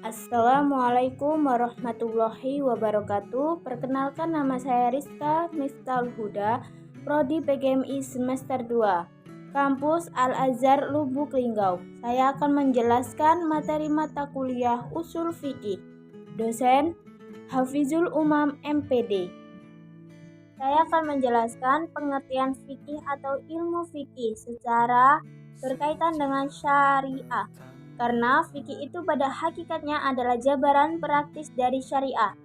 Assalamualaikum warahmatullahi wabarakatuh. Perkenalkan, nama saya Rizka Miftahul Huda, Prodi PGMI semester 2, Kampus Al-Azhar Lubuk Linggau. Saya akan menjelaskan materi mata kuliah Ushul Fiqih. Dosen Hafizul Umam MPD. Saya akan menjelaskan pengertian fikih atau ilmu fikih secara berkaitan dengan syariah. Karena fikih itu pada hakikatnya adalah jabaran praktis dari syariah.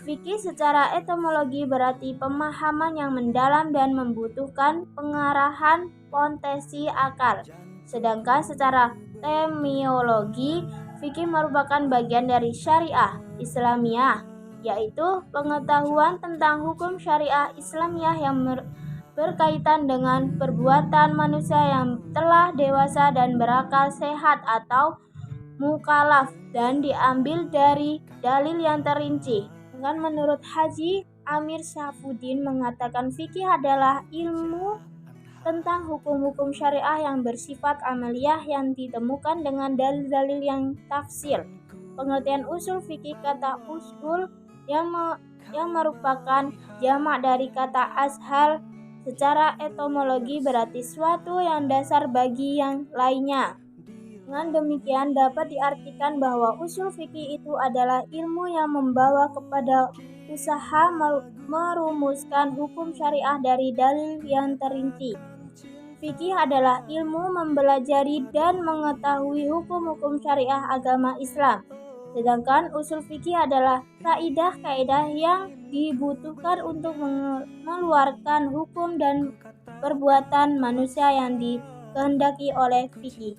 Fikih secara etimologi berarti pemahaman yang mendalam dan membutuhkan pengarahan potensi akal. Sedangkan secara semiologi, fikih merupakan bagian dari syariah Islamiyah, yaitu pengetahuan tentang hukum syariah Islamiyah yang berkaitan dengan perbuatan manusia yang telah dewasa dan berakal sehat atau mukalaf dan diambil dari dalil yang terinci. Dengan menurut Haji Amir Syafuddin mengatakan fikih adalah ilmu tentang hukum-hukum syariah yang bersifat amaliyah yang ditemukan dengan dalil-dalil yang tafsir. Pengertian usul fikih, kata usul yang merupakan jamak dari kata ashal secara etimologi berarti suatu yang dasar bagi yang lainnya. Dengan demikian dapat diartikan bahwa usul fikih itu adalah ilmu yang membawa kepada usaha merumuskan hukum syariah dari dalil yang terinci. Fikih adalah ilmu mempelajari dan mengetahui hukum-hukum syariah agama Islam. Sedangkan usul fikih adalah kaidah-kaidah yang dibutuhkan untuk mengeluarkan hukum dan perbuatan manusia yang dikehendaki oleh fikih.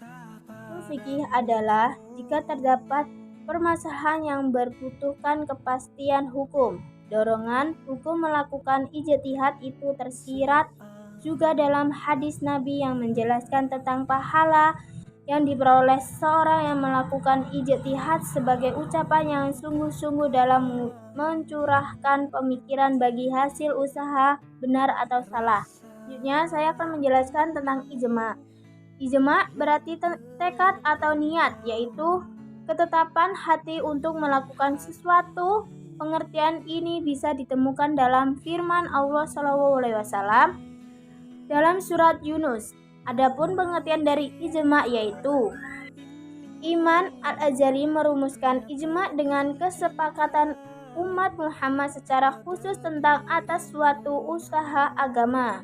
Usul fikih adalah jika terdapat permasalahan yang membutuhkan kepastian hukum. Dorongan hukum melakukan ijtihad itu tersirat juga dalam hadis Nabi yang menjelaskan tentang pahala yang diperoleh seorang yang melakukan ijtihad sebagai ucapan yang sungguh-sungguh dalam mencurahkan pemikiran bagi hasil usaha benar atau salah. Selanjutnya saya akan menjelaskan tentang ijma'. Ijma' berarti tekad atau niat, yaitu ketetapan hati untuk melakukan sesuatu. Pengertian ini bisa ditemukan dalam firman Allah SAW dalam surat Yunus. Adapun pengertian dari ijma' yaitu Imam Al-Azhari merumuskan ijma' dengan kesepakatan umat Muhammad secara khusus tentang atas suatu usaha agama.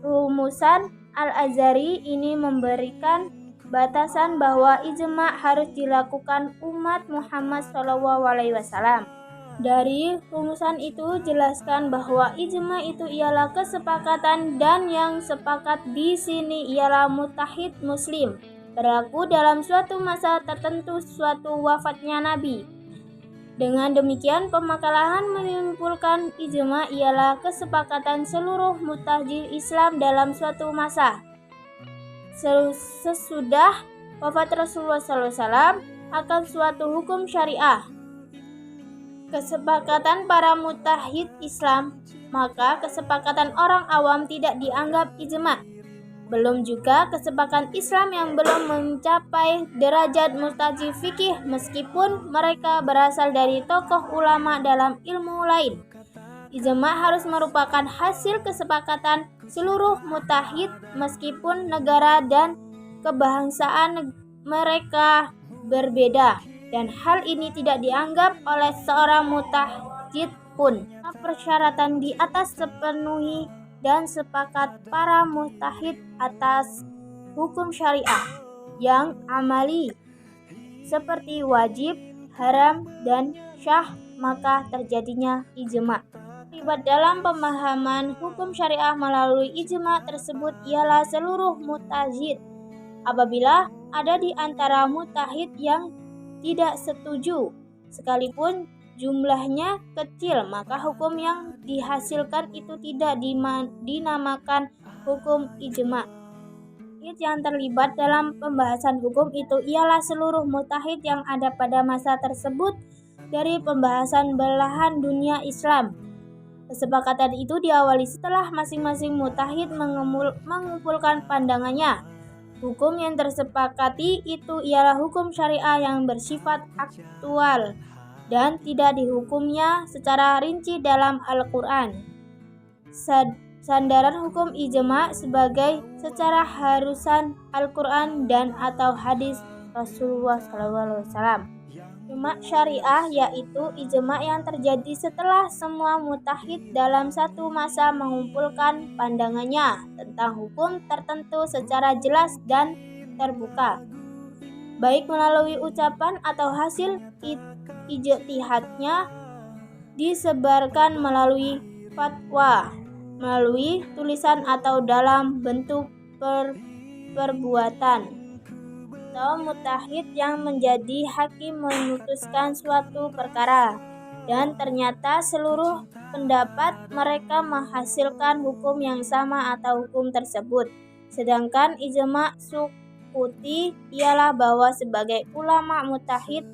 Rumusan Al-Azhari ini memberikan batasan bahwa ijma' harus dilakukan umat Muhammad SAW. Dari rumusan itu jelaskan bahwa ijma itu ialah kesepakatan dan yang sepakat di sini ialah mujtahid muslim, berlaku dalam suatu masa tertentu suatu wafatnya Nabi. Dengan demikian pemakalan menyimpulkan ijma ialah kesepakatan seluruh mujtahid Islam dalam suatu masa. Sesudah wafat Rasulullah SAW akan suatu hukum syariah. Kesepakatan para mujtahid Islam, maka kesepakatan orang awam tidak dianggap ijma'. Belum juga kesepakatan Islam yang belum mencapai derajat mujtahid fikih meskipun mereka berasal dari tokoh ulama dalam ilmu lain. Ijma' harus merupakan hasil kesepakatan seluruh mujtahid meskipun negara dan kebangsaan mereka berbeda. Dan hal ini tidak dianggap oleh seorang mujtahid pun. Persyaratan di atas sepenuhi dan sepakat para mujtahid atas hukum syariah yang amali seperti wajib, haram, dan syah, maka terjadinya ijma'. Terlibat dalam pemahaman hukum syariah melalui ijma' tersebut ialah seluruh mujtahid. Apabila ada di antara mujtahid yang tidak setuju, sekalipun jumlahnya kecil, maka hukum yang dihasilkan itu tidak dinamakan hukum ijma'. Yang terlibat dalam pembahasan hukum itu ialah seluruh mujtahid yang ada pada masa tersebut dari pembahasan belahan dunia Islam. Kesepakatan itu diawali setelah masing-masing mujtahid mengumpulkan pandangannya. Hukum yang tersepakati itu ialah hukum syariah yang bersifat aktual dan tidak dihukumnya secara rinci dalam Al-Quran. Sandaran hukum ijma sebagai secara harusan Al-Quran dan atau hadis Rasulullah SAW. Ijma syariah yaitu ijma yang terjadi setelah semua mujtahid dalam satu masa mengumpulkan pandangannya tentang hukum tertentu secara jelas dan terbuka, baik melalui ucapan atau hasil ijtihadnya disebarkan melalui fatwa, melalui tulisan atau dalam bentuk perbuatan. Atau mujtahid yang menjadi hakim memutuskan suatu perkara dan ternyata seluruh pendapat mereka menghasilkan hukum yang sama atau hukum tersebut. Sedangkan ijma sukuti ialah bahwa sebagai ulama mujtahid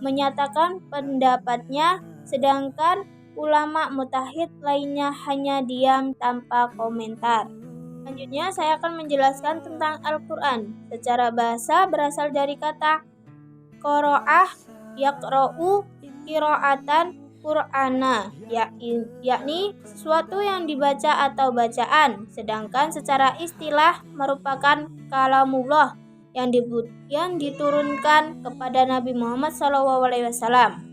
menyatakan pendapatnya, sedangkan ulama mujtahid lainnya hanya diam tanpa komentar. Selanjutnya saya akan menjelaskan tentang Al-Quran. Secara bahasa berasal dari kata qira'ah yaqra'u qira'atan Qur'ana, yakni sesuatu yang dibaca atau bacaan. Sedangkan secara istilah merupakan kalamullah yang diturunkan kepada Nabi Muhammad SAW.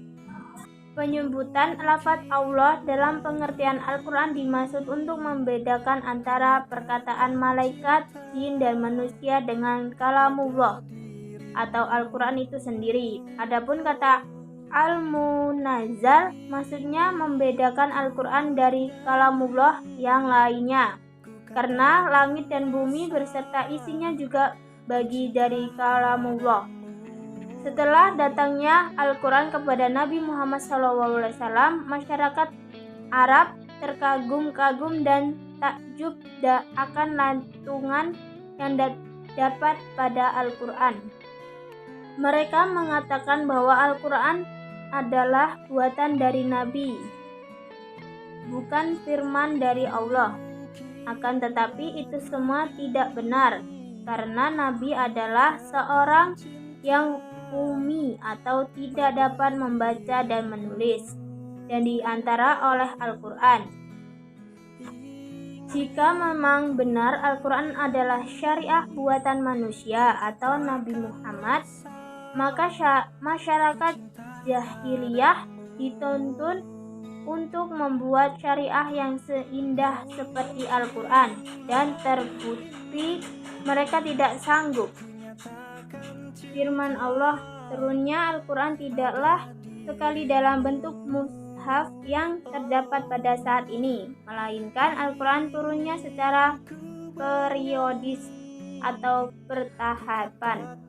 Penyebutan lafaz Allah dalam pengertian Al-Quran dimaksud untuk membedakan antara perkataan malaikat, jin, dan manusia dengan kalamullah atau Al-Quran itu sendiri. Adapun kata Al-Munazzal maksudnya membedakan Al-Quran dari kalamullah yang lainnya, karena langit dan bumi beserta isinya juga bagi dari kalamullah. Setelah datangnya Al-Quran kepada Nabi Muhammad SAW, masyarakat Arab terkagum-kagum dan takjub akan lantunan yang dapat pada Al-Quran. Mereka mengatakan bahwa Al-Quran adalah buatan dari Nabi, bukan firman dari Allah. Akan tetapi itu semua tidak benar, karena Nabi adalah seorang yang ummi atau tidak dapat membaca dan menulis, dan diantara oleh Al-Quran. Jika memang benar Al-Quran adalah syariah buatan manusia atau Nabi Muhammad, maka masyarakat jahiliyah dituntun untuk membuat syariah yang seindah seperti Al-Quran, dan terbukti mereka tidak sanggup. Firman Allah turunnya Al-Quran tidaklah sekali dalam bentuk mushaf yang terdapat pada saat ini, melainkan Al-Quran turunnya secara periodis atau bertahapan.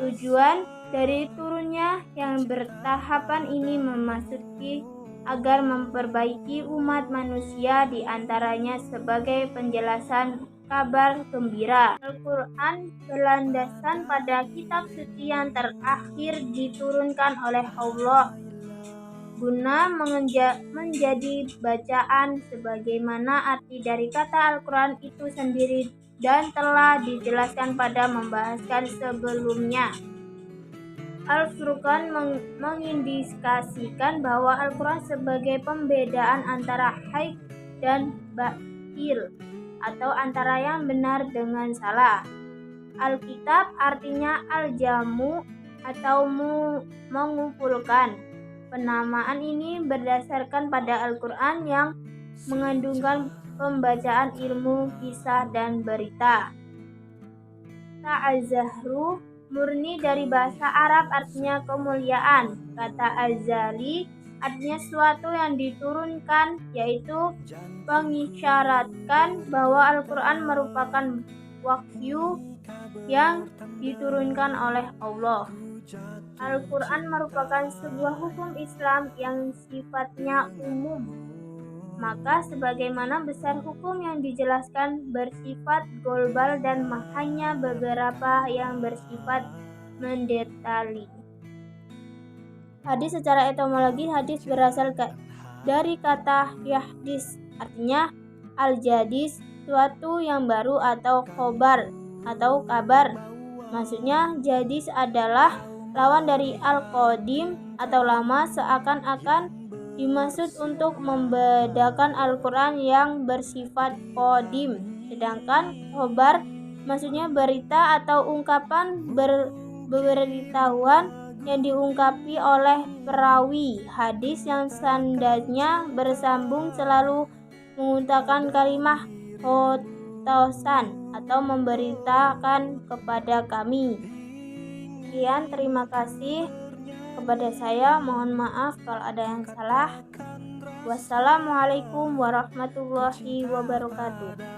Tujuan dari turunnya yang bertahapan ini memasuki agar memperbaiki umat manusia, diantaranya sebagai penjelasan kabar gembira. Al-Quran berlandasan pada kitab suci yang terakhir diturunkan oleh Allah guna menjadi bacaan sebagaimana arti dari kata Al-Quran itu sendiri dan telah dijelaskan pada membahaskan sebelumnya. Al-Furqan mengindikasikan bahwa Al-Quran sebagai pembedaan antara haq dan batil, atau antara yang benar dengan salah. Alkitab artinya al-jamu atau mengumpulkan. Penamaan ini berdasarkan pada Al-Quran yang mengandungkan pembacaan ilmu, kisah, dan berita. Ta'azahru murni dari bahasa Arab artinya kemuliaan. Kata azali artinya sesuatu yang diturunkan, yaitu mengisyaratkan bahwa Al-Quran merupakan wahyu yang diturunkan oleh Allah. Al-Quran merupakan sebuah hukum Islam yang sifatnya umum, maka sebagaimana besar hukum yang dijelaskan bersifat global dan hanya beberapa yang bersifat mendetali. Hadis secara etimologi, hadis berasal dari kata yahdis, artinya al-jadis, suatu yang baru atau khobar. atau kabar. Maksudnya jadis adalah lawan dari al-qadim atau lama, seakan-akan dimaksud untuk membedakan Al-Quran yang bersifat qadim. Sedangkan khobar maksudnya berita atau ungkapan beritahuan yang diungkapi oleh perawi hadis yang sanadnya bersambung selalu mengutarakan kalimat khotosan atau memberitakan kepada kami. Sekian, terima kasih kepada saya. Mohon maaf kalau ada yang salah. Wassalamualaikum warahmatullahi wabarakatuh.